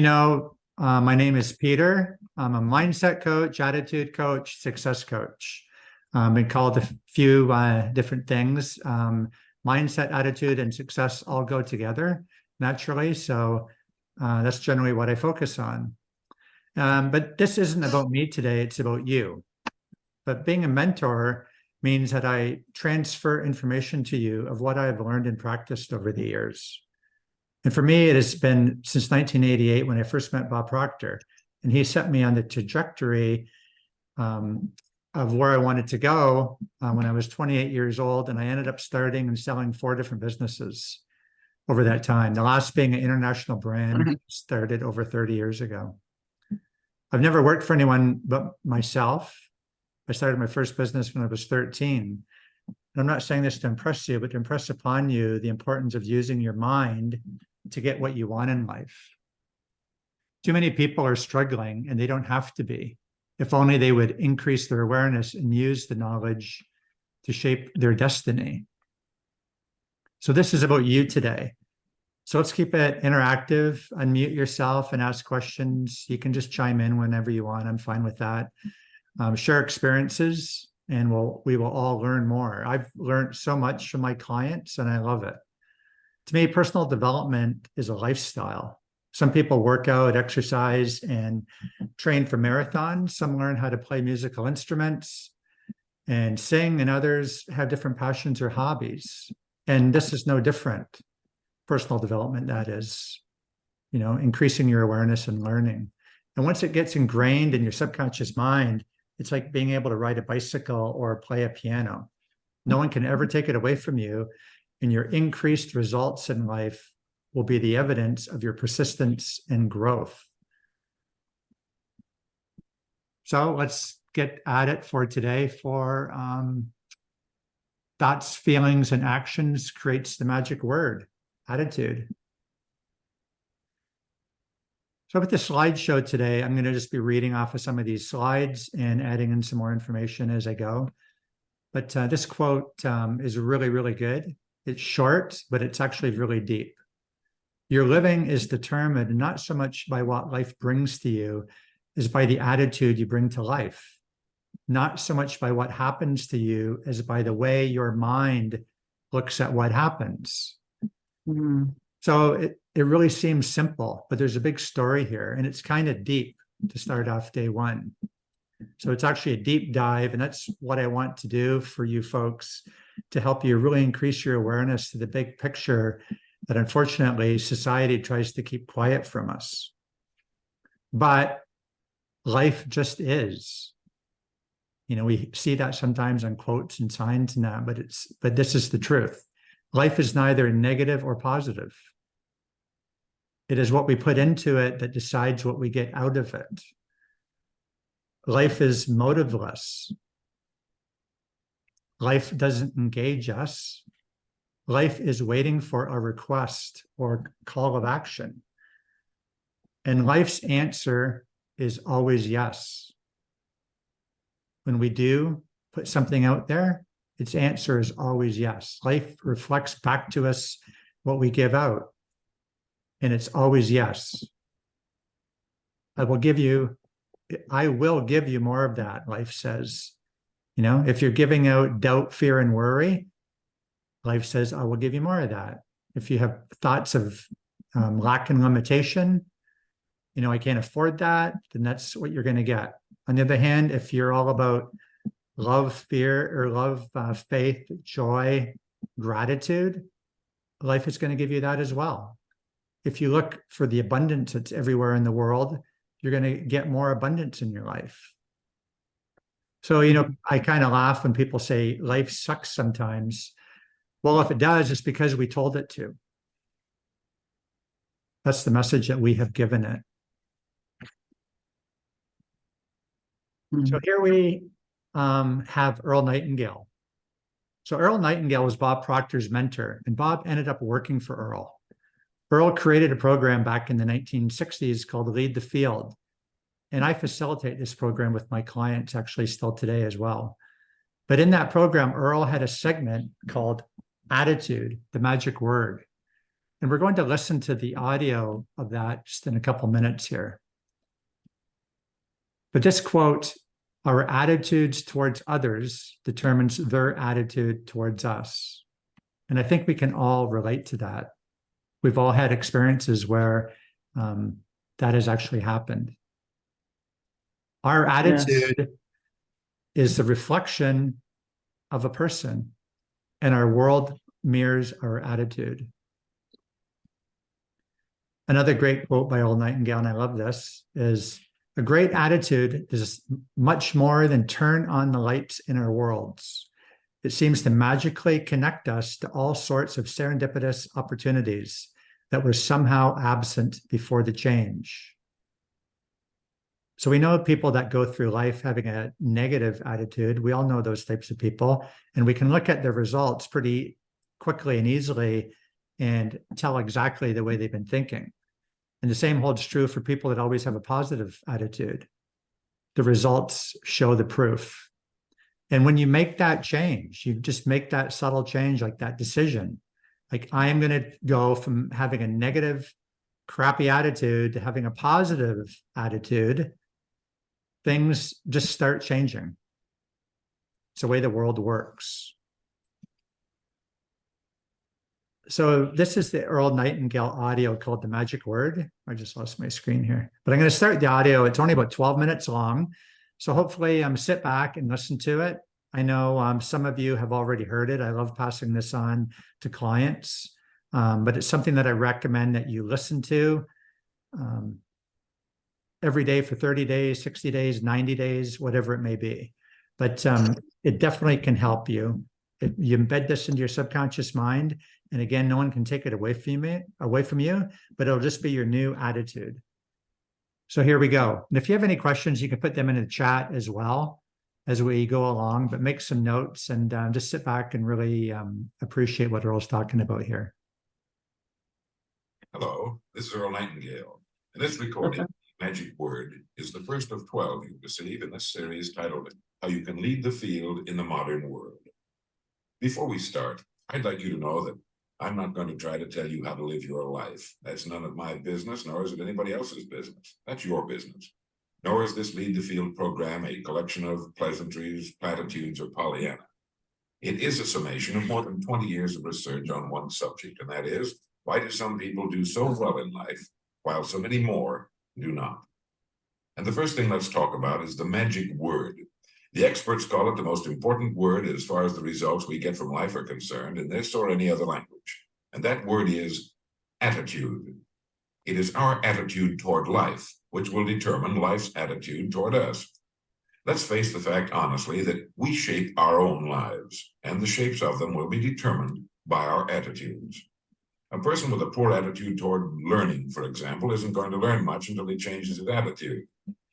My name is Peter. I'm a mindset coach, attitude coach, success coach. Been called a few different things. Mindset, attitude, and success all go together naturally. So that's generally what I focus on. But this isn't about me today. It's about you. But being a mentor means that I transfer information to you of what I've learned and practiced over the years. And for me, it has been since 1988 when I first met Bob Proctor, and he set me on the trajectory of where I wanted to go when I was 28 years old. And I ended up starting and selling 4 different businesses over that time. The last being an international brand started over 30 years ago. I've never worked for anyone but myself. I started my first business when I was 13. And I'm not saying this to impress you, but to impress upon you the importance of using your mind to get what you want in life. Too many people are struggling, and they don't have to be. If only they would increase their awareness and use the knowledge to shape their destiny. So this is about you today. So let's keep it interactive. Unmute yourself and ask questions. You can just chime in whenever you want. I'm fine with that. Share experiences, and we will all learn more. I've learned so much from my clients, and I love it. To me, personal development is a lifestyle. Some people work out, exercise, and train for marathons. Some learn how to play musical instruments and sing, and others have different passions or hobbies. And this is no different. Personal development, that is, increasing your awareness and learning. And once it gets ingrained in your subconscious mind, it's like being able to ride a bicycle or play a piano. No one can ever take it away from you, and your increased results in life will be the evidence of your persistence and growth. So let's get at it for today for thoughts, feelings, and actions creates the magic word, attitude. So with the slideshow today, I'm going to just be reading off of some of these slides and adding in some more information as I go. But this quote is really, really good. It's short, but it's actually really deep. Your living is determined not so much by what life brings to you as by the attitude you bring to life. Not so much by what happens to you as by the way your mind looks at what happens. So it really seems simple, but there's a big story here, and it's kind of deep to start off day one. So it's actually a deep dive, and that's what I want to do for you folks, to help you really increase your awareness to the big picture that unfortunately society tries to keep quiet from us. But life just is. We see that sometimes on quotes and signs and that, but this is the truth. Life is neither negative or positive. It is what we put into it that decides what we get out of it. Life is motiveless. Life doesn't engage us. Life is waiting for a request or call of action. And life's answer is always yes. When we do put something out there, its answer is always yes. Life reflects back to us what we give out, and it's always yes. I will give you more of that, life says. If you're giving out doubt, fear, and worry, life says, I will give you more of that. If you have thoughts of lack and limitation, I can't afford that, then that's what you're going to get. On the other hand, if you're all about love, faith, joy, gratitude, life is going to give you that as well. If you look for the abundance that's everywhere in the world, you're going to get more abundance in your life. So, I kind of laugh when people say life sucks sometimes. Well, if it does, it's because we told it to. That's the message that we have given it. So here we have Earl Nightingale. So Earl Nightingale was Bob Proctor's mentor, and Bob ended up working for Earl. Earl created a program back in the 1960s called Lead the Field. And I facilitate this program with my clients actually still today as well. But in that program, Earl had a segment called Attitude, the Magic Word. And we're going to listen to the audio of that just in a couple minutes here. But this quote, our attitudes towards others determines their attitude towards us. And I think we can all relate to that. We've all had experiences where that has actually happened. Our attitude is the reflection of a person, and our world mirrors our attitude. Another great quote by Earl Nightingale, and I love this, is a great attitude is much more than turn on the lights in our worlds. It seems to magically connect us to all sorts of serendipitous opportunities that were somehow absent before the change. So we know people that go through life having a negative attitude. We all know those types of people, and we can look at their results pretty quickly and easily and tell exactly the way they've been thinking. And the same holds true for people that always have a positive attitude. The results show the proof. And when you make that change, you just make that subtle change, like that decision. Like, I am going to go from having a negative, crappy attitude to having a positive attitude. Things just start changing. It's the way the world works. So this is the Earl Nightingale audio called The Magic Word. I just lost my screen here, but I'm going to start the audio. It's only about 12 minutes long. So hopefully sit back and listen to it. I know some of you have already heard it. I love passing this on to clients, but it's something that I recommend that you listen to every day for 30 days, 60 days, 90 days, whatever it may be. But it definitely can help you. You embed this into your subconscious mind. And again, no one can take it away from you, but it'll just be your new attitude. So here we go. And if you have any questions, you can put them in the chat as well as we go along, but make some notes and just sit back and really appreciate what Earl's talking about here. Hello, this is Earl Nightingale. And this recording, Magic Word, is the first of 12 you receive in this series titled How You Can Lead the Field in the Modern World. Before we start, I'd like you to know that I'm not going to try to tell you how to live your life. That's none of my business, nor is it anybody else's business. That's your business. Nor is this Lead the Field program a collection of pleasantries, platitudes, or Pollyanna. It is a summation of more than 20 years of research on one subject, and that is, why do some people do so well in life, while so many more do not? And the first thing let's talk about is the magic word. The experts call it the most important word as far as the results we get from life are concerned in this or any other language. And that word is attitude. It is our attitude toward life which will determine life's attitude toward us. Let's face the fact honestly that we shape our own lives, and the shapes of them will be determined by our attitudes. A person with a poor attitude toward learning, for example, isn't going to learn much until he changes his attitude.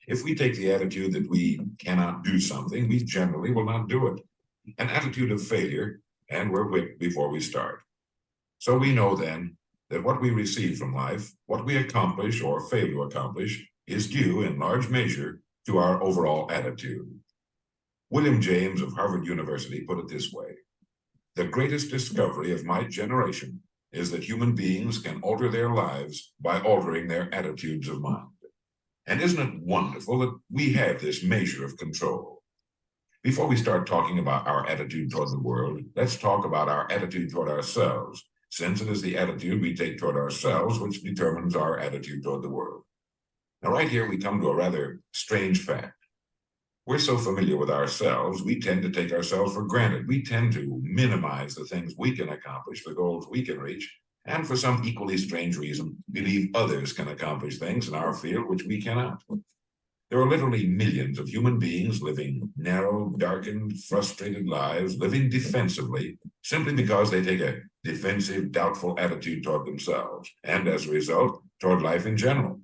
If we take the attitude that we cannot do something, we generally will not do it. An attitude of failure, and we're whipped before we start. So we know then that what we receive from life, what we accomplish or fail to accomplish, is due in large measure to our overall attitude. William James of Harvard University put it this way: the greatest discovery of my generation is that human beings can alter their lives by altering their attitudes of mind. And isn't it wonderful that we have this measure of control? Before we start talking about our attitude toward the world, let's talk about our attitude toward ourselves, since it is the attitude we take toward ourselves which determines our attitude toward the world. Now, right here, we come to a rather strange fact. We're so familiar with ourselves, we tend to take ourselves for granted. We tend to minimize the things we can accomplish, the goals we can reach, and for some equally strange reason, believe others can accomplish things in our field which we cannot. There are literally millions of human beings living narrow, darkened, frustrated lives, living defensively, simply because they take a defensive, doubtful attitude toward themselves, and as a result, toward life in general.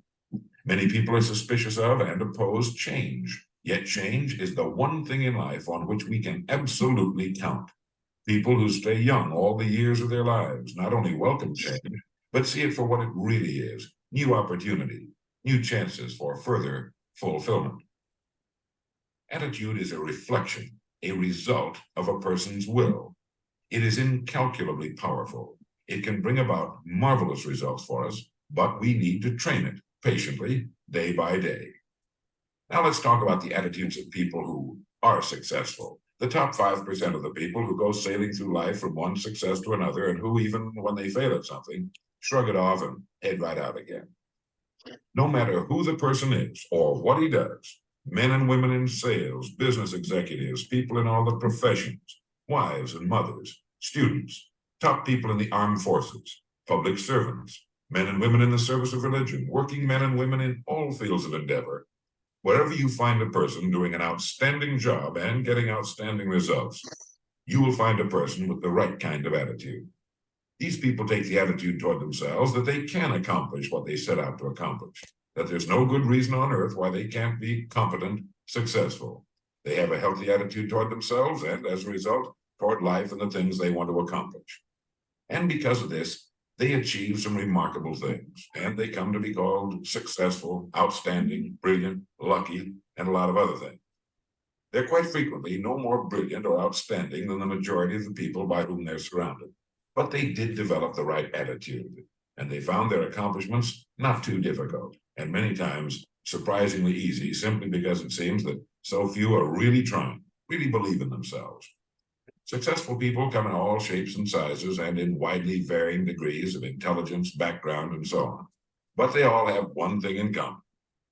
Many people are suspicious of and oppose change. Yet change is the one thing in life on which we can absolutely count. People who stay young all the years of their lives not only welcome change, but see it for what it really is: new opportunity, new chances for further fulfillment. Attitude is a reflection, a result of a person's will. It is incalculably powerful. It can bring about marvelous results for us, but we need to train it patiently, day by day. Now let's talk about the attitudes of people who are successful. The top 5% of the people who go sailing through life from one success to another, and who, even when they fail at something, shrug it off and head right out again. No matter who the person is or what he does, men and women in sales, business executives, people in all the professions, wives and mothers, students, top people in the armed forces, public servants, men and women in the service of religion, working men and women in all fields of endeavor. Wherever you find a person doing an outstanding job and getting outstanding results, you will find a person with the right kind of attitude. These people take the attitude toward themselves that they can accomplish what they set out to accomplish, that there's no good reason on earth why they can't be competent, successful. They have a healthy attitude toward themselves and, as a result, toward life and the things they want to accomplish. And because of this, they achieve some remarkable things, and they come to be called successful, outstanding, brilliant, lucky, and a lot of other things. They're quite frequently no more brilliant or outstanding than the majority of the people by whom they're surrounded. But they did develop the right attitude, and they found their accomplishments not too difficult, and many times surprisingly easy, simply because it seems that so few are really trying, really believe in themselves. Successful people come in all shapes and sizes and in widely varying degrees of intelligence, background, and so on. But they all have one thing in common.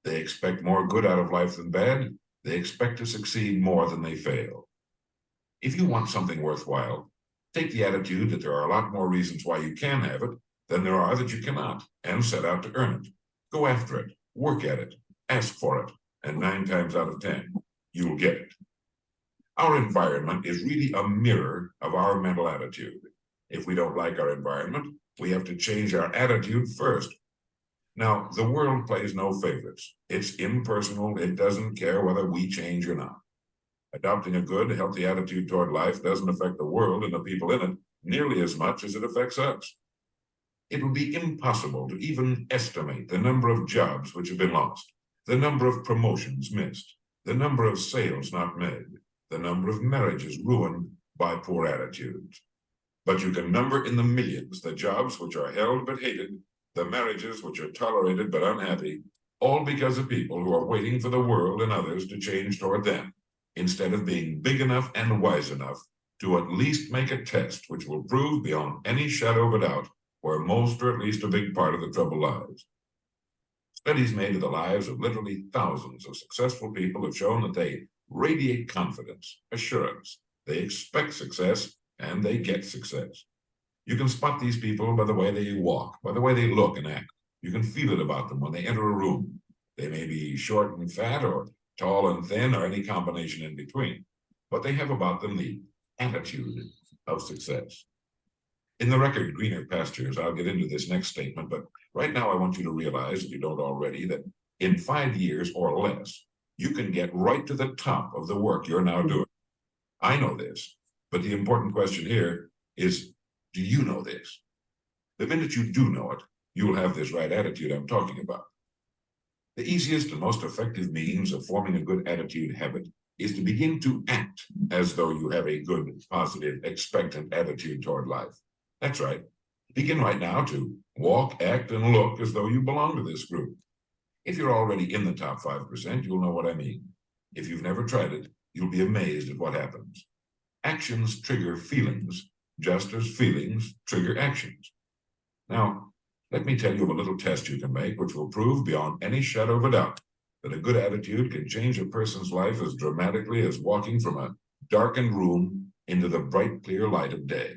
They expect more good out of life than bad. They expect to succeed more than they fail. If you want something worthwhile, take the attitude that there are a lot more reasons why you can have it than there are that you cannot, and set out to earn it. Go after it, work at it, ask for it, and 9 times out of 10, you will get it. Our environment is really a mirror of our mental attitude. If we don't like our environment, we have to change our attitude first. Now, the world plays no favorites. It's impersonal. It doesn't care whether we change or not. Adopting a good, healthy attitude toward life doesn't affect the world and the people in it nearly as much as it affects us. It would be impossible to even estimate the number of jobs which have been lost, the number of promotions missed, the number of sales not made, the number of marriages ruined by poor attitudes. But you can number in the millions the jobs which are held but hated, the marriages which are tolerated but unhappy, all because of people who are waiting for the world and others to change toward them, instead of being big enough and wise enough to at least make a test which will prove beyond any shadow of a doubt where most or at least a big part of the trouble lies. Studies made of the lives of literally thousands of successful people have shown that they radiate confidence, assurance. They expect success, and they get success. You can spot these people by the way they walk, by the way they look and act. You can feel it about them when they enter a room. They may be short and fat, or tall and thin, or any combination in between, but they have about them the attitude of success. In the record Greener Pastures, I'll get into this next statement, but right now I want you to realize, if you don't already, that in 5 years or less, you can get right to the top of the work you're now doing. I know this, but the important question here is, do you know this? The minute you do know it, you'll have this right attitude I'm talking about. The easiest and most effective means of forming a good attitude habit is to begin to act as though you have a good, positive, expectant attitude toward life. That's right. Begin right now to walk, act, and look as though you belong to this group. If you're already in the top 5%, you'll know what I mean. If you've never tried it, you'll be amazed at what happens. Actions trigger feelings, just as feelings trigger actions. Now, let me tell you of a little test you can make, which will prove beyond any shadow of a doubt that a good attitude can change a person's life as dramatically as walking from a darkened room into the bright, clear light of day.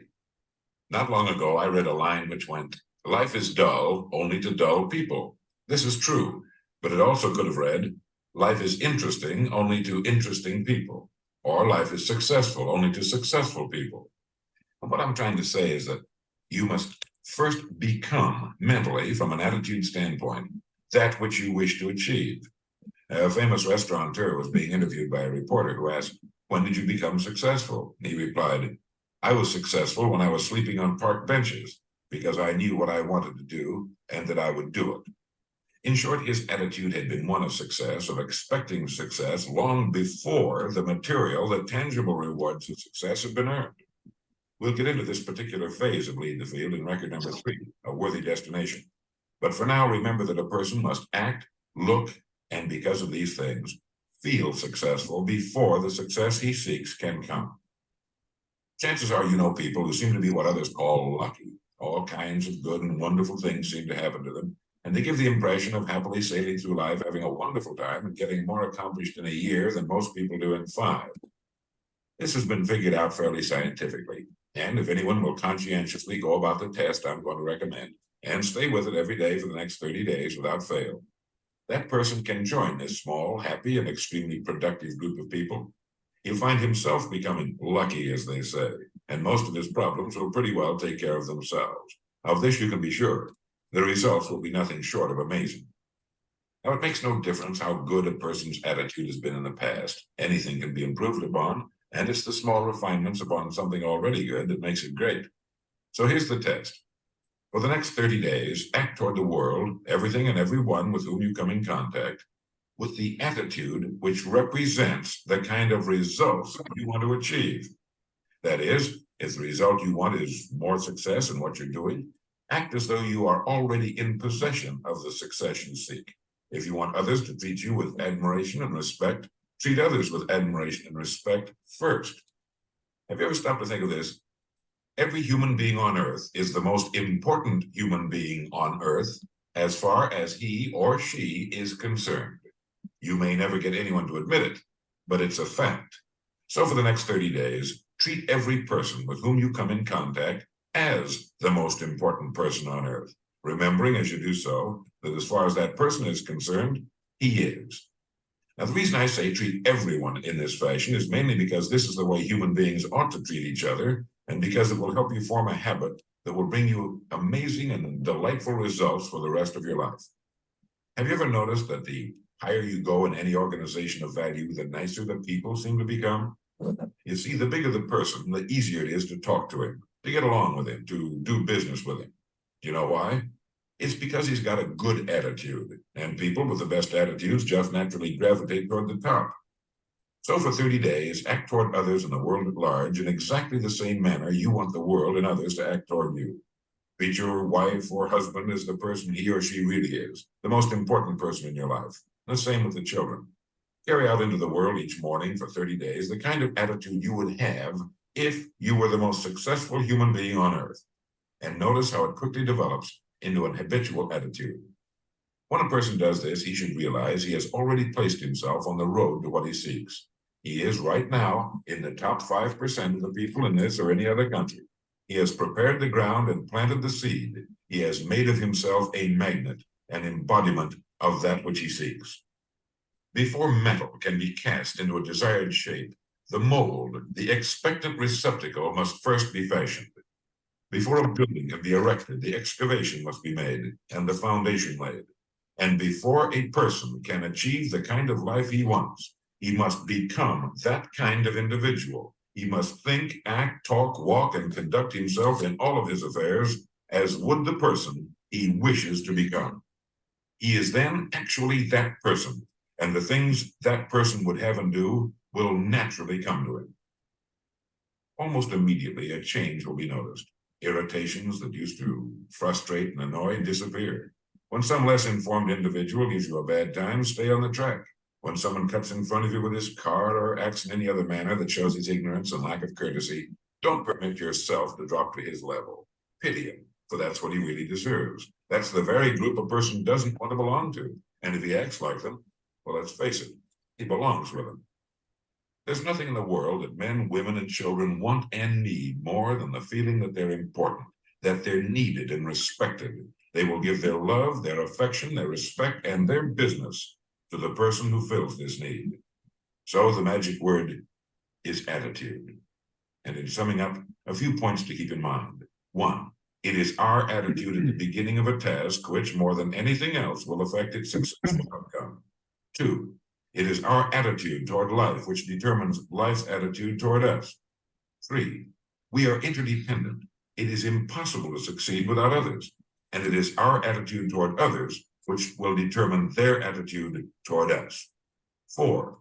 Not long ago, I read a line which went, "Life is dull only to dull people." This is true, but it also could have read, "Life is interesting only to interesting people," or "Life is successful only to successful people." And what I'm trying to say is that you must first become mentally, from an attitude standpoint, that which you wish to achieve. A famous restaurateur was being interviewed by a reporter who asked, "When did you become successful?" And he replied, "I was successful when I was sleeping on park benches because I knew what I wanted to do and that I would do it." In short, his attitude had been one of success, of expecting success long before the material, the tangible rewards of success had been earned. We'll get into this particular phase of Lead the Field in record number 3, A Worthy Destination. But for now, remember that a person must act, look, and because of these things, feel successful before the success he seeks can come. Chances are you know people who seem to be what others call lucky. All kinds of good and wonderful things seem to happen to them, and they give the impression of happily sailing through life, having a wonderful time, and getting more accomplished in a year than most people do in 5. This has been figured out fairly scientifically, and if anyone will conscientiously go about the test I'm going to recommend, and stay with it every day for the next 30 days without fail, that person can join this small, happy, and extremely productive group of people. He'll find himself becoming lucky, as they say, and most of his problems will pretty well take care of themselves. Of this you can be sure. The results will be nothing short of amazing. Now, it makes no difference how good a person's attitude has been in the past. Anything can be improved upon, and it's the small refinements upon something already good that makes it great. So here's the test. For the next 30 days, act toward the world, everything and everyone with whom you come in contact, with the attitude which represents the kind of results you want to achieve. That is, if the result you want is more success in what you're doing, act as though you are already in possession of the success you seek. If you want others to treat you with admiration and respect, treat others with admiration and respect first. Have you ever stopped to think of this? Every human being on earth is the most important human being on earth as far as he or she is concerned. You may never get anyone to admit it, but it's a fact. So for the next 30 days, treat every person with whom you come in contact as the most important person on earth, remembering as you do so that as far as that person is concerned, he is. Now, the reason I say treat everyone in this fashion is mainly because this is the way human beings ought to treat each other, and because it will help you form a habit that will bring you amazing and delightful results for the rest of your life. Have you ever noticed that the higher you go in any organization of value, the nicer the people seem to become? You see, the bigger the person, the easier it is to talk to him, to get along with him, to do business with him. Do you know why? It's because he's got a good attitude, and people with the best attitudes just naturally gravitate toward the top. So for 30 days, act toward others and the world at large in exactly the same manner you want the world and others to act toward you. Treat your wife or husband as the person he or she really is, the most important person in your life. The same with the children. Carry out into the world each morning for 30 days the kind of attitude you would have if you were the most successful human being on earth. And notice how it quickly develops into an habitual attitude. When a person does this, he should realize he has already placed himself on the road to what he seeks. He is right now in the top 5% of the people in this or any other country. He has prepared the ground and planted the seed. He has made of himself a magnet, an embodiment of that which he seeks. Before metal can be cast into a desired shape, the mold, the expectant receptacle, must first be fashioned. Before a building can be erected, the excavation must be made and the foundation laid. And before a person can achieve the kind of life he wants, he must become that kind of individual. He must think, act, talk, walk, and conduct himself in all of his affairs as would the person he wishes to become. He is then actually that person, and the things that person would have and do will naturally come to him. Almost immediately, a change will be noticed. Irritations that used to frustrate and annoy disappear. When some less informed individual gives you a bad time, stay on the track. When someone cuts in front of you with his car or acts in any other manner that shows his ignorance and lack of courtesy, don't permit yourself to drop to his level. Pity him, for that's what he really deserves. That's the very group a person doesn't want to belong to. And if he acts like them, well, let's face it, he belongs with them. There's nothing in the world that men, women, and children want and need more than the feeling that they're important, that they're needed and respected. They will give their love, their affection, their respect, and their business to the person who fills this need. So the magic word is attitude. And in summing up, a few points to keep in mind. 1, it is our attitude at the beginning of a task which, more than anything else, will affect its successful outcome. 2, it is our attitude toward life which determines life's attitude toward us. 3, we are interdependent. It is impossible to succeed without others. And it is our attitude toward others which will determine their attitude toward us. 4,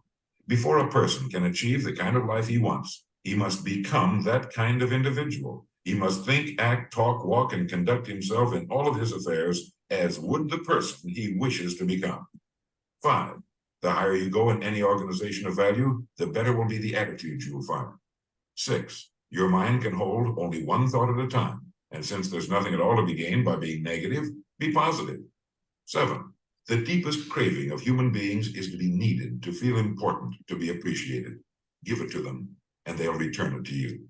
before a person can achieve the kind of life he wants, He must become that kind of individual. He must think, act, talk, walk, and conduct himself in all of his affairs as would the person he wishes to become. 5, the higher you go in any organization of value, the better will be the attitudes you will find. 6, your mind can hold only one thought at a time. And since there's nothing at all to be gained by being negative, be positive. 7, the deepest craving of human beings is to be needed, to feel important, to be appreciated. Give it to them, and they'll return it to you.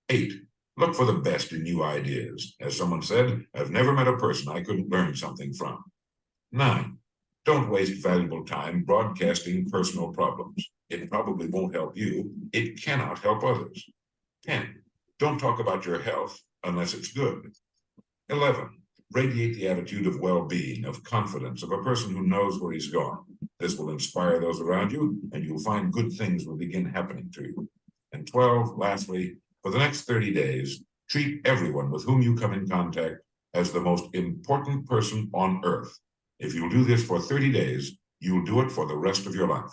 8, look for the best in new ideas. As someone said, I've never met a person I couldn't learn something from. 9, don't waste valuable time broadcasting personal problems. It probably won't help you. It cannot help others. 10, don't talk about your health unless it's good. 11, radiate the attitude of well-being, of confidence, of a person who knows where he's going. This will inspire those around you, and you'll find good things will begin happening to you. And 12, lastly, for the next 30 days, treat everyone with whom you come in contact as the most important person on earth. If you'll do this for 30 days, you'll do it for the rest of your life.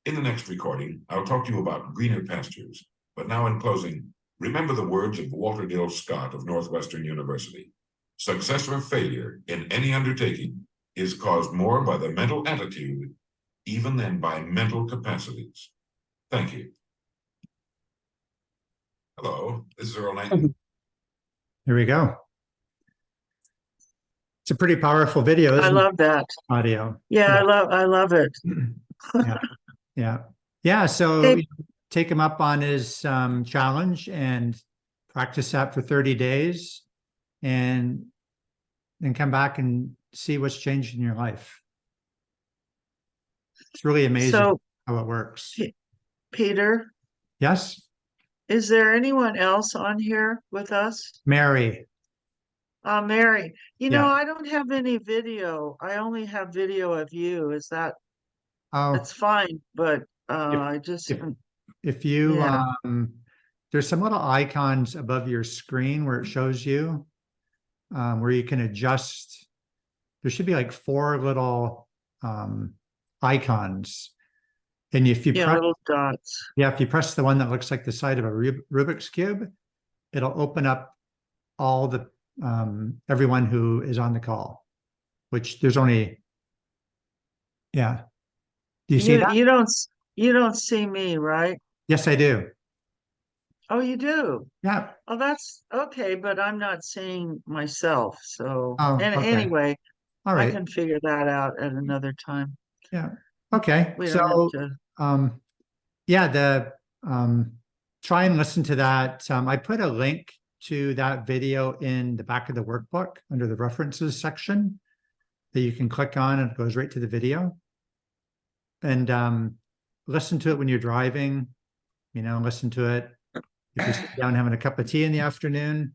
In the next recording, I'll talk to you about greener pastures. But now in closing, remember the words of Walter Dill Scott of Northwestern University. Success or failure in any undertaking is caused more by the mental attitude even than by mental capacities. Thank you. Hello, this is Earl Nightingale. Here we go. It's a pretty powerful video, I isn't love that. it? Audio. Yeah, I love it. Yeah. So Hey. take him up on his challenge and practice that for 30 days and then come back and see what's changed in your life. It's really amazing So, how it works. Peter, Yes, is there anyone else on here with us? Mary. Mary, Yeah. I don't have any video. I only have video of you. Is that, Oh, that's fine, but I just, if you Yeah. there's some little icons above your screen where it shows you where you can adjust. There should be like 4 little icons, and if you yeah, press, little dots. if you press the one that looks like the side of a Rubik's cube, it'll open up all the everyone who is on the call, which there's only, yeah. Do you see that? You don't see me, right? Yes, I do. Oh, you do? Yeah. Oh, that's okay, but I'm not seeing myself. So, Oh, and okay. anyway, All I right. can figure that out at another time. Yeah. Okay. We don't So, have to. yeah, try and listen to that. I put a link to that video in the back of the workbook under the references section that you can click on, and it goes right to the video. And listen to it when you're driving, listen to it if you're sitting down having a cup of tea in the afternoon.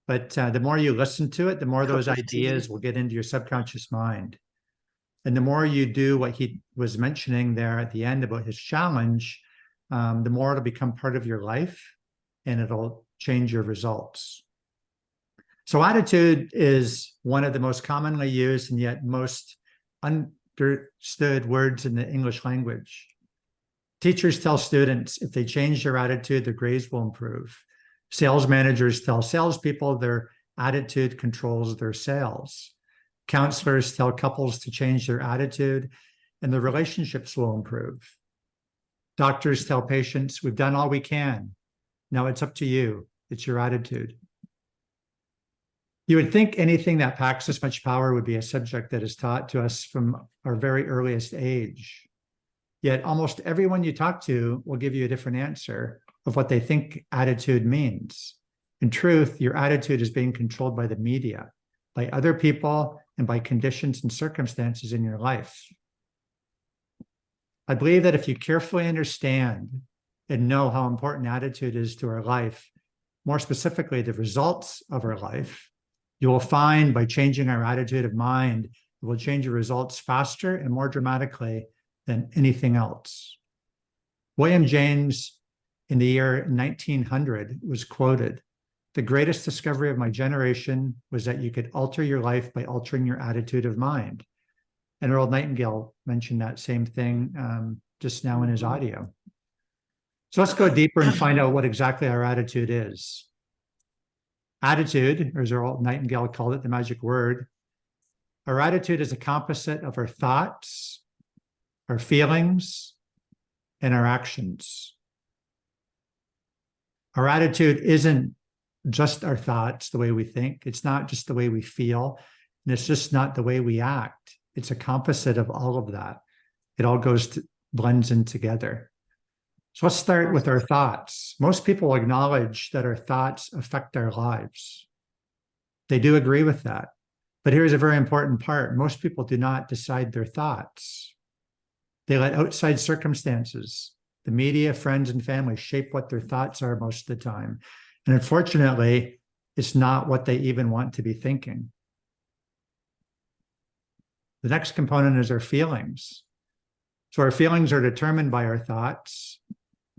But the more you listen to it, the more those ideas will get into your subconscious mind. And the more you do what he was mentioning there at the end about his challenge, the more it'll become part of your life and it'll change your results. So attitude is one of the most commonly used and yet most understood words in the English language. Teachers tell students if they change their attitude, their grades will improve. Sales managers tell salespeople their attitude controls their sales. Counselors tell couples to change their attitude and their relationships will improve. Doctors tell patients, we've done all we can. Now it's up to you. It's your attitude. You would think anything that packs this much power would be a subject that is taught to us from our very earliest age. Yet almost everyone you talk to will give you a different answer of what they think attitude means. In truth, your attitude is being controlled by the media, by other people, and by conditions and circumstances in your life. I believe that if you carefully understand and know how important attitude is to our life, more specifically the results of our life, you will find by changing our attitude of mind, it will change your results faster and more dramatically than anything else. William James, in the year 1900, was quoted, "The greatest discovery of my generation was that you could alter your life by altering your attitude of mind." And Earl Nightingale mentioned that same thing just now in his audio. So let's go deeper and find out what exactly our attitude is. Attitude, or as Earl Nightingale called it, the magic word. Our attitude is a composite of our thoughts, our feelings, and our actions. Our attitude isn't just our thoughts, the way we think. It's not just the way we feel. And it's just not the way we act. It's a composite of all of that. It all blends in together. So let's start with our thoughts. Most people acknowledge that our thoughts affect our lives. They do agree with that. But here's a very important part. Most people do not decide their thoughts. They let outside circumstances, the media, friends, and family shape what their thoughts are most of the time. And unfortunately, it's not what they even want to be thinking. The next component is our feelings. So our feelings are determined by our thoughts,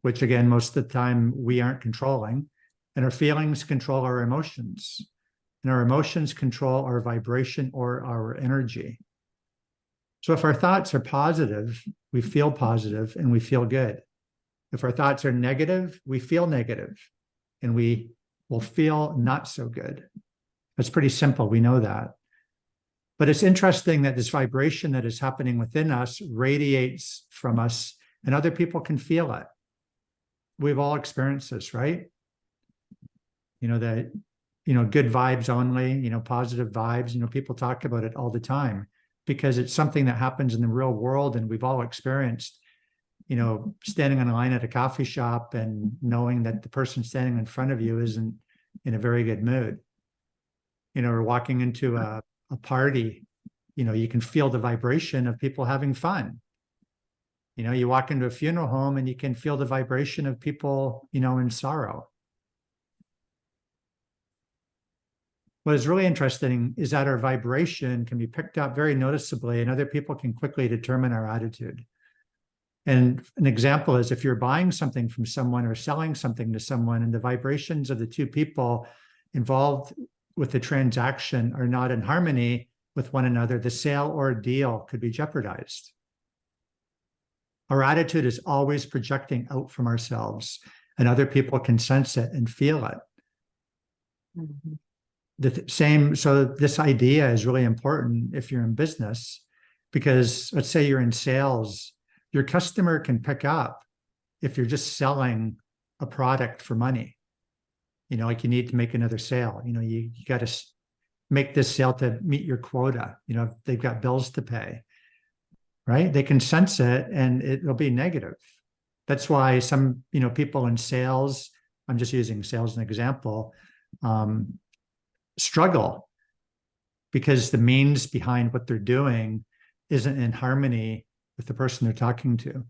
which again, most of the time we aren't controlling. And our feelings control our emotions. And our emotions control our vibration or our energy. So if our thoughts are positive, we feel positive and we feel good. If our thoughts are negative, we feel negative and we will feel not so good. That's pretty simple. We know that. But it's interesting that this vibration that is happening within us radiates from us and other people can feel it. We've all experienced this, right? Good vibes only, positive vibes, people talk about it all the time because it's something that happens in the real world. And we've all experienced, standing on a line at a coffee shop and knowing that the person standing in front of you isn't in a very good mood, or walking into a party, you can feel the vibration of people having fun. You walk into a funeral home and you can feel the vibration of people, in sorrow. What is really interesting is that our vibration can be picked up very noticeably and other people can quickly determine our attitude. And an example is if you're buying something from someone or selling something to someone and the vibrations of the two people involved with the transaction are not in harmony with one another, the sale or deal could be jeopardized. Our attitude is always projecting out from ourselves and other people can sense it and feel it. Mm-hmm. So this idea is really important if you're in business, because let's say you're in sales, your customer can pick up if you're just selling a product for money. Like you need to make another sale. You got to make this sale to meet your quota. They've got bills to pay, right? They can sense it and it'll be negative. That's why some, people in sales, I'm just using sales as an example, struggle because the means behind what they're doing isn't in harmony with the person they're talking to.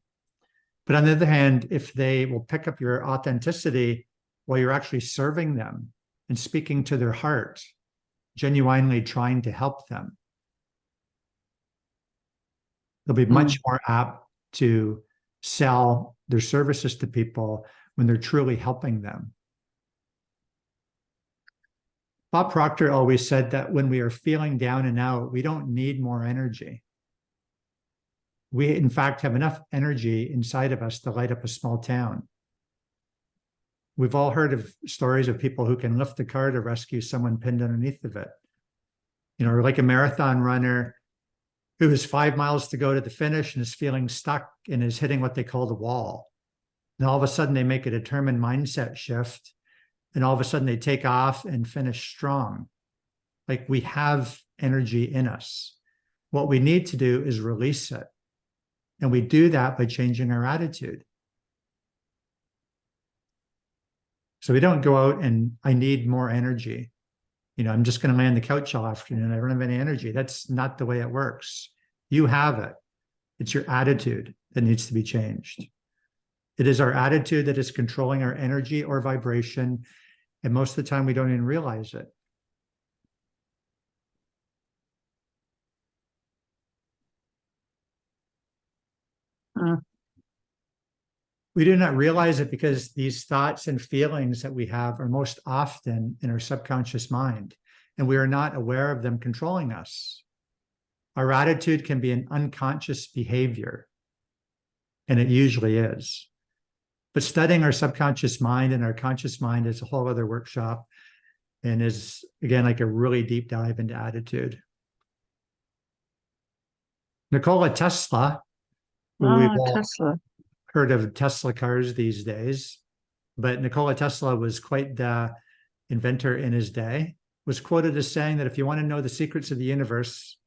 But on the other hand, if they will pick up your authenticity while you're actually serving them and speaking to their heart, genuinely trying to help them, they'll be much more apt to sell their services to people when they're truly helping them. Bob Proctor always said that when we are feeling down and out, we don't need more energy. We, in fact, have enough energy inside of us to light up a small town. We've all heard of stories of people who can lift a car to rescue someone pinned underneath of it. Or like a marathon runner who has 5 miles to go to the finish and is feeling stuck and is hitting what they call the wall. And all of a sudden they make a determined mindset shift and all of a sudden they take off and finish strong. Like we have energy in us. What we need to do is release it. And we do that by changing our attitude. So we don't go out and I need more energy. I'm just going to lay on the couch all afternoon. I don't have any energy. That's not the way it works. You have it. It's your attitude that needs to be changed. It is our attitude that is controlling our energy or vibration. And most of the time we don't even realize it. We do not realize it because these thoughts and feelings that we have are most often in our subconscious mind, and we are not aware of them controlling us. Our attitude can be an unconscious behavior, and it usually is. But studying our subconscious mind and our conscious mind is a whole other workshop, and is, again, like a really deep dive into attitude. Nikola Tesla, who we've all Tesla. heard of Tesla cars these days, but Nikola Tesla was quite the inventor in his day, was quoted as saying that if you want to know the secrets of the universe,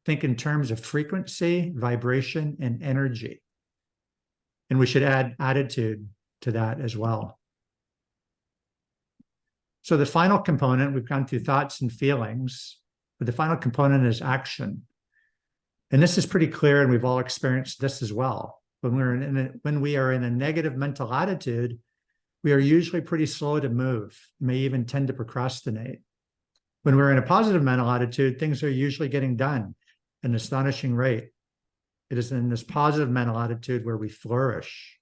think in terms of frequency, vibration, and energy. And we should add attitude to that as well. So the final component, we've gone through thoughts and feelings, but the final component is action. And this is pretty clear, and we've all experienced this as well. When we are in a negative mental attitude, we are usually pretty slow to move, may even tend to procrastinate. When we're in a positive mental attitude, things are usually getting done at an astonishing rate. It is in this positive mental attitude where we flourish,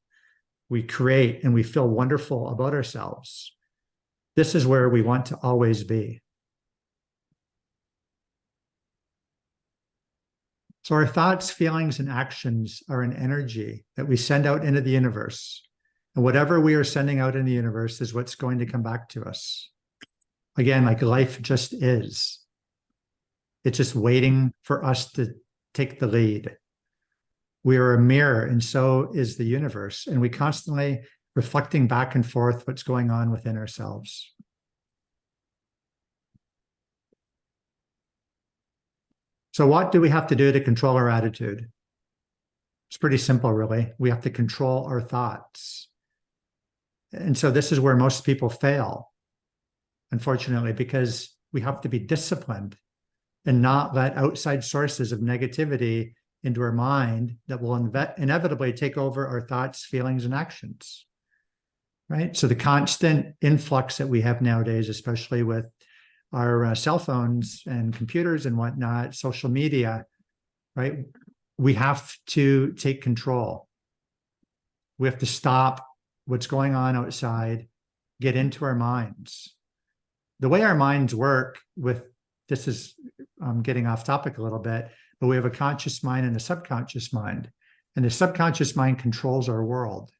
we create, and we feel wonderful about ourselves. This is where we want to always be. So our thoughts, feelings, and actions are an energy that we send out into the universe. And whatever we are sending out in the universe is what's going to come back to us. Again, like life just is. It's just waiting for us to take the lead. We are a mirror, and so is the universe. And we constantly reflecting back and forth what's going on within ourselves. So what do we have to do to control our attitude? It's pretty simple, really. We have to control our thoughts. And so this is where most people fail, unfortunately, because we have to be disciplined and not let outside sources of negativity into our mind that will inevitably take over our thoughts, feelings, and actions, right? So the constant influx that we have nowadays, especially with our cell phones and computers and whatnot, social media, right? We have to take control. We have to stop what's going on outside, get into our minds. The way our minds work with, this is getting off topic a little bit, but we have a conscious mind and a subconscious mind. And the subconscious mind controls our world.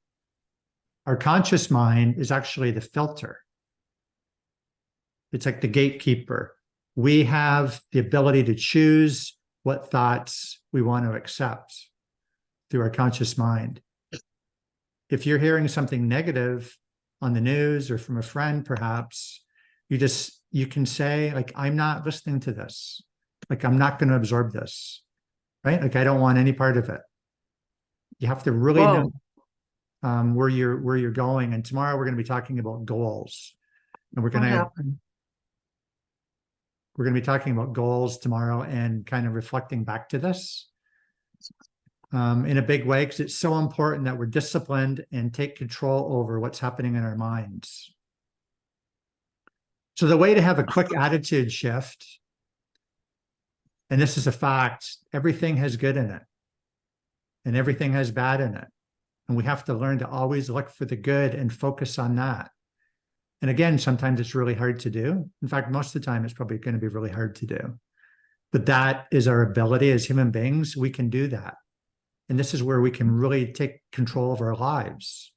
Our conscious mind is actually the filter. It's like the gatekeeper. We have the ability to choose what thoughts we want to accept through our conscious mind. If you're hearing something negative on the news or from a friend, perhaps, you can say, like, I'm not listening to this. Like, I'm not going to absorb this, right? Like, I don't want any part of it. You have to really know where you're going. And tomorrow we're going to be talking about goals. And we're going to be talking about goals tomorrow and kind of reflecting back to this in a big way, because it's so important that we're disciplined and take control over what's happening in our minds. So the way to have a quick attitude shift, and this is a fact, everything has good in it and everything has bad in it. And we have to learn to always look for the good and focus on that. And again, sometimes it's really hard to do. In fact, most of the time, it's probably going to be really hard to do. But that is our ability as human beings. We can do that. And this is where we can really take control of our lives,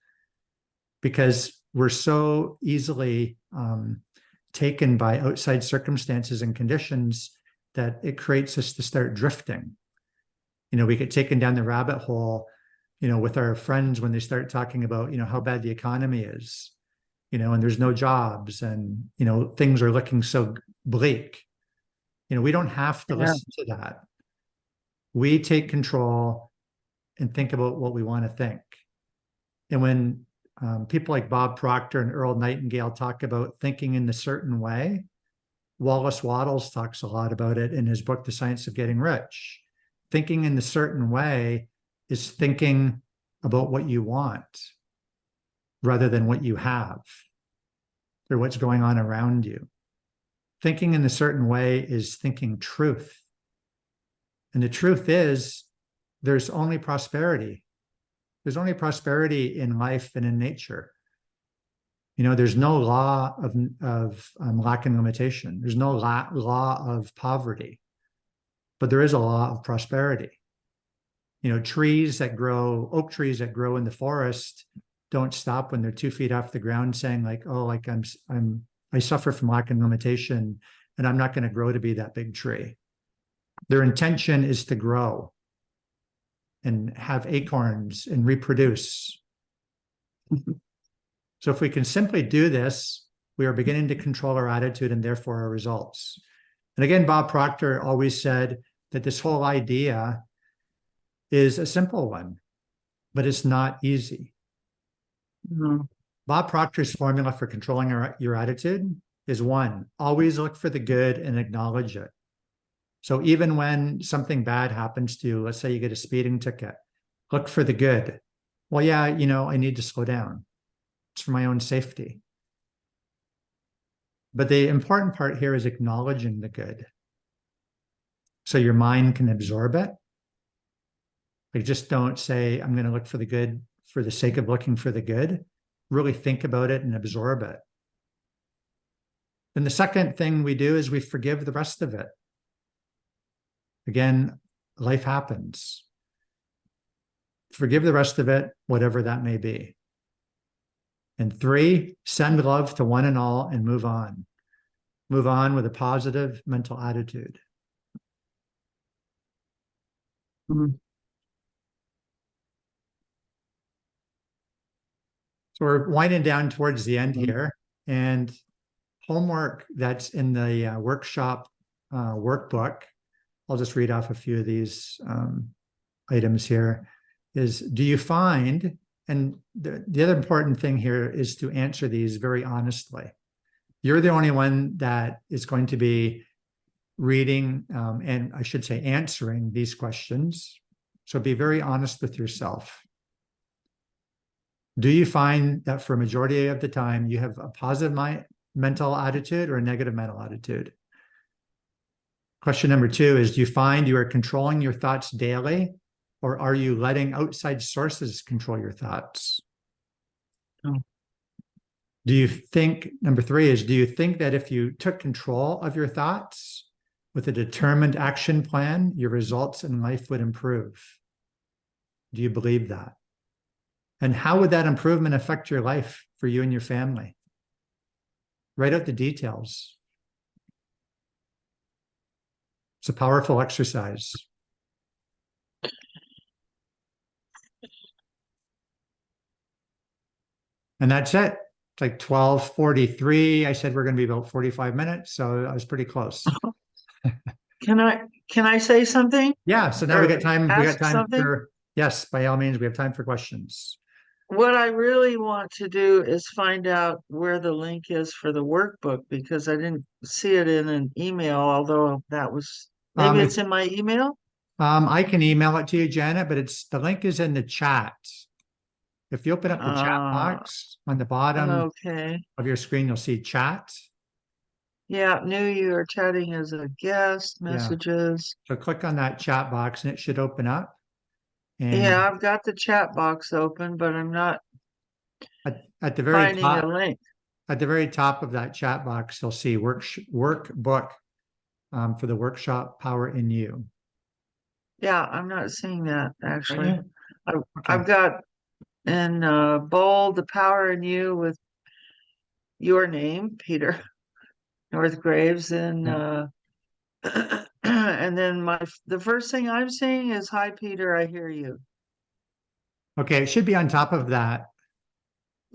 because we're so easily taken by outside circumstances and conditions that it creates us to start drifting. You know, we get taken down the rabbit hole, you know, with our friends when they start talking about, you know, how bad the economy is, you know, and there's no jobs and, you know, things are looking so bleak. You know, we don't have to listen to that. We take control and think about what we want to think. And when people like Bob Proctor and Earl Nightingale talk about thinking in a certain way, Wallace Wattles talks a lot about it in his book, The Science of Getting Rich. Thinking in a certain way is thinking about what you want rather than what you have or what's going on around you. Thinking in a certain way is thinking truth. And the truth is, there's only prosperity. There's only prosperity in life and in nature. You know, there's no law of lack and limitation. There's no law of poverty, but there is a law of prosperity. You know, oak trees that grow in the forest don't stop when they're 2 feet off the ground saying like, oh, like I suffer from lack and limitation and I'm not going to grow to be that big tree. Their intention is to grow and have acorns and reproduce. So if we can simply do this, we are beginning to control our attitude and therefore our results. And again, Bob Proctor always said that this whole idea is a simple one, but it's not easy. Mhm. Bob Proctor's formula for controlling your attitude is 1, always look for the good and acknowledge it. So even when something bad happens to you, let's say you get a speeding ticket, look for the good. Well, yeah, you know, I need to slow down. It's for my own safety. But the important part here is acknowledging the good. So your mind can absorb it. Like just don't say, I'm going to look for the good for the sake of looking for the good. Really think about it and absorb it. And the second thing we do is we forgive the rest of it. Again, life happens. Forgive the rest of it, whatever that may be. And 3, send love to one and all and move on. Move on with a positive mental attitude. Mhm. So we're winding down towards the end here, and homework that's in the workshop workbook, I'll just read off a few of these items here, is do you find, and the other important thing here is to answer these very honestly. You're the only one that is going to be reading, and I should say answering these questions. So be very honest with yourself. Do you find that for a majority of the time you have a positive mental attitude or a negative mental attitude? Question number 2 is, do you find you are controlling your thoughts daily, or are you letting outside sources control your thoughts? Oh. Do you think, number 3 is, do you think that if you took control of your thoughts with a determined action plan, your results in life would improve? Do you believe that? And how would that improvement affect your life for you and your family? Write out the details. It's a powerful exercise. And that's it. It's like 12:43. I said we're going to be about 45 minutes, so I was pretty close. Can I say something? Yeah, so now Or we got time ask something? for, yes, by all means, we have time for questions. What I really want to do is find out where the link is for the workbook because I didn't see it in an email, although that was, maybe it's in my email? I can email it to you, Janet, but the link is in the chat. If you open up the chat box on the bottom Okay. of your screen, you'll see chat. Yeah, knew you were chatting as a guest, Yeah. messages. So click on that chat box and it should open up. And Yeah, I've got the chat box open, but I'm not at the very finding a link. at the very top of that chat box, you'll see workbook for the workshop Power in You. Yeah, I'm not seeing that actually. Okay. I've got in bold the power in you with your name, Peter North Graves, and and then the first thing I'm seeing is hi Peter, I hear you. Okay, it should be on top of that.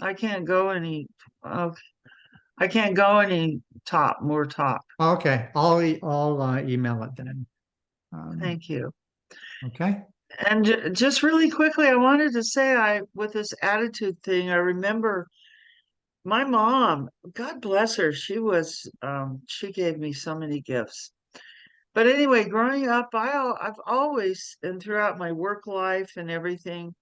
I can't go any I can't go any more top. Okay, I'll email it then. Thank you. Okay. And just really quickly, I wanted to say with this attitude thing, I remember my mom, God bless her, she gave me so many gifts. But anyway, growing up, I've always, and throughout my work life and everything,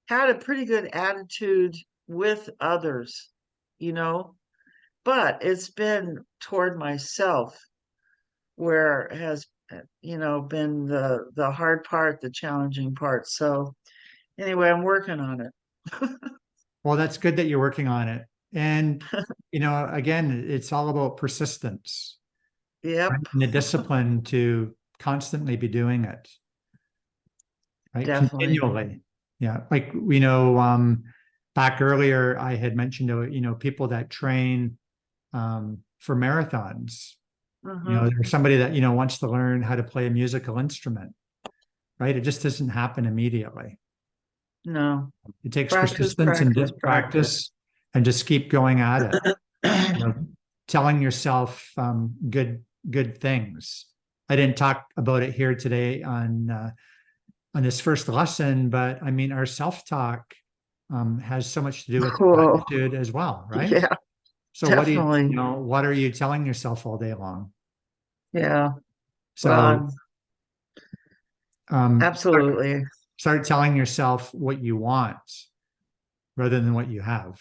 had a pretty good attitude with others, but it's been toward myself where it has, been the hard part, the challenging part. So anyway, I'm working on it. Well, that's good that you're working on it. And, again, it's all about persistence. Yep. Right? And the discipline to constantly be doing it. Right? Definitely. Continually. Yeah. Like, back earlier, I had mentioned, people that train for marathons. Mhm. There's somebody that, wants to learn how to play a musical instrument, right? It just doesn't happen immediately. No, It takes practice, persistence and practice, practice and just keep going at it. Telling yourself good things. I didn't talk about it here today on this first lesson, but I mean, our self-talk has so much to do with Cool. attitude as well, right? Yeah, So definitely. what are you telling yourself all day long? Yeah, So well, um, absolutely. start telling yourself what you want rather than what you have.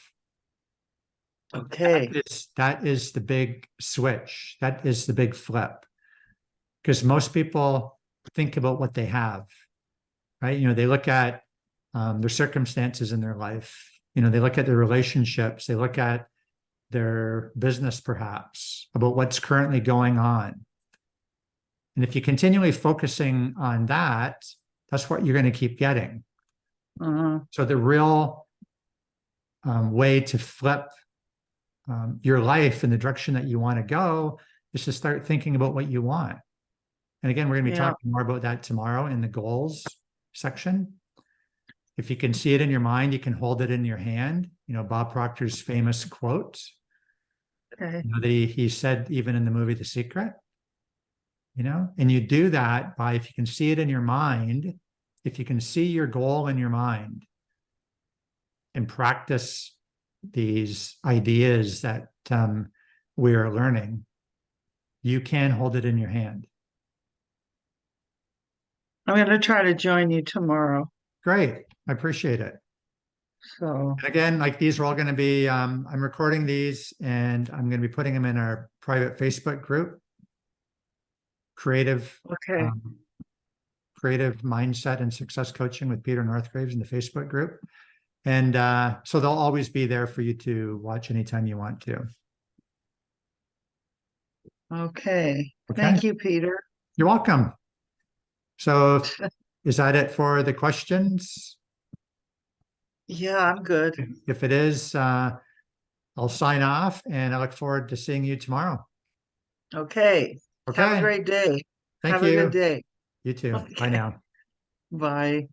Okay. That is the big switch. That is the big flip. Because most people think about what they have, right? They look at their circumstances in their life. They look at their relationships. They look at their business, perhaps, about what's currently going on. And if you're continually focusing on that, that's what you're going to keep getting. So the real way to flip your life in the direction that you want to go is to start thinking about what you want. And again, we're going to be talking more about that tomorrow in the goals section. If you can see it in your mind, you can hold it in your hand. Bob Proctor's famous quote Okay. that he said even in the movie The Secret. And you do that by, if you can see it in your mind, if you can see your goal in your mind and practice these ideas that we are learning, you can hold it in your hand. I'm going to try to join you tomorrow. Great. I appreciate it. So, and again, like these are all going to be, I'm recording these and I'm going to be putting them in our private Facebook group, Creative okay. Creative Mindset and Success Coaching with Peter Northgraves in the Facebook group. And so they'll always be there for you to watch anytime you want to. Okay. Okay. Thank you, Peter. You're welcome. So is that it for the questions? Yeah, I'm good. If it is, I'll sign off and I look forward to seeing you tomorrow. Okay. Have a Okay. great day. Thank Have you. a good day. You too. Bye Okay. now. Bye.